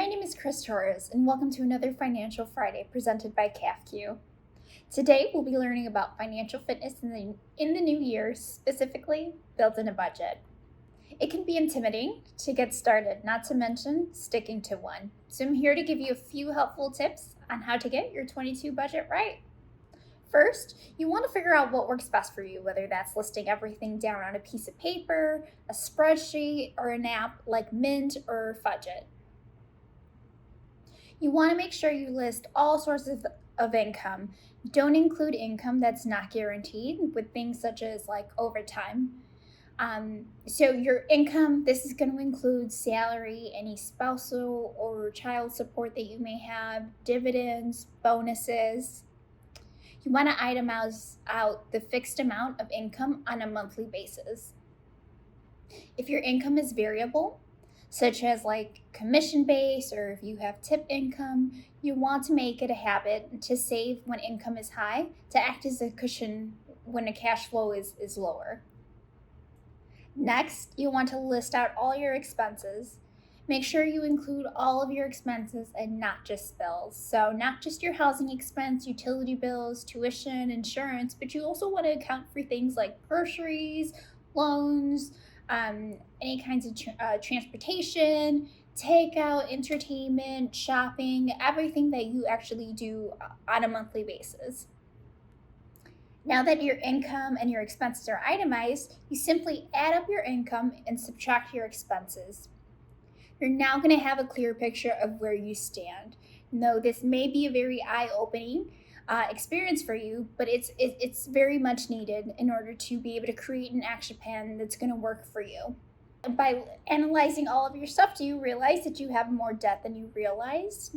My name is Chris Torres, and welcome to another Financial Friday presented by CAFQ. Today, we'll be learning about financial fitness in the new year, specifically building a budget. It can be intimidating to get started, not to mention sticking to one. So I'm here to give you a few helpful tips on how to get your 22 budget right. First, you want to figure out what works best for you, whether that's listing everything down on a piece of paper, a spreadsheet, or an app like Mint or Fudget. You want to make sure you list all sources of income. Don't include income that's not guaranteed with things such as like overtime. So your income, this is going to include salary, any spousal or child support that you may have, dividends, bonuses. You want to itemize out the fixed amount of income on a monthly basis. If your income is variable, such as like commission-based or if you have tip income, you want to make it a habit to save when income is high to act as a cushion when a cash flow is lower. Next, you want to list out all your expenses. Make sure you include all of your expenses and not just bills. So not just your housing expense, utility bills, tuition, insurance, but you also want to account for things like groceries, loans, any kinds of transportation, takeout, entertainment, shopping, everything that you actually do on a monthly basis. Now that your income and your expenses are itemized, you simply add up your income and subtract your expenses. You're now going to have a clear picture of where you stand. Now, this may be a very eye-opening experience for you, but it's very much needed in order to be able to create an action plan that's going to work for you. By analyzing all of your stuff, do you realize that you have more debt than you realized?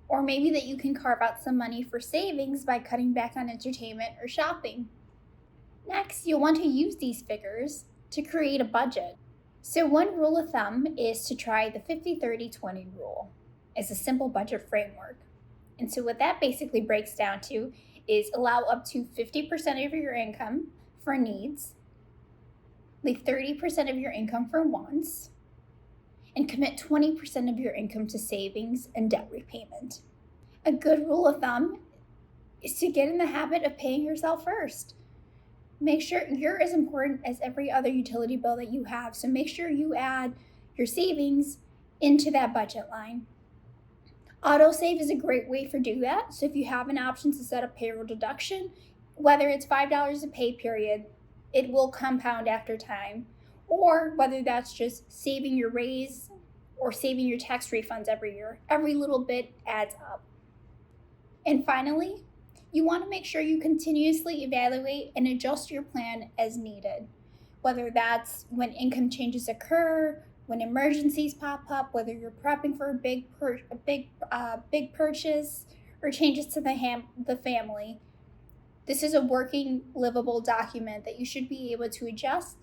Or maybe that you can carve out some money for savings by cutting back on entertainment or shopping. Next, you'll want to use these figures to create a budget. So one rule of thumb is to try the 50-30-20 rule as a simple budget framework. And so what that basically breaks down to is allow up to 50% of your income for needs, leave 30% of your income for wants, and commit 20% of your income to savings and debt repayment. A good rule of thumb is to get in the habit of paying yourself first. Make sure you're as important as every other utility bill that you have. So make sure you add your savings into that budget line. Autosave is a great way for do that. So if you have an option to set up payroll deduction, whether it's $5 a pay period, it will compound after time. Or whether that's just saving your raise or saving your tax refunds every year. Every little bit adds up. And finally, you want to make sure you continuously evaluate and adjust your plan as needed, whether that's when income changes occur, when emergencies pop up, whether you're prepping for a big purchase or changes to the family. This is a working, livable document that you should be able to adjust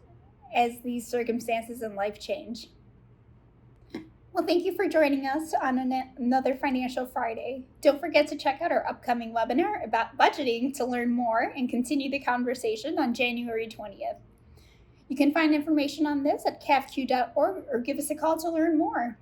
as these circumstances in life change. Well, thank you for joining us on another Financial Friday. Don't forget to check out our upcoming webinar about budgeting to learn more and continue the conversation on January 20th. You can find information on this at cafq.org or give us a call to learn more.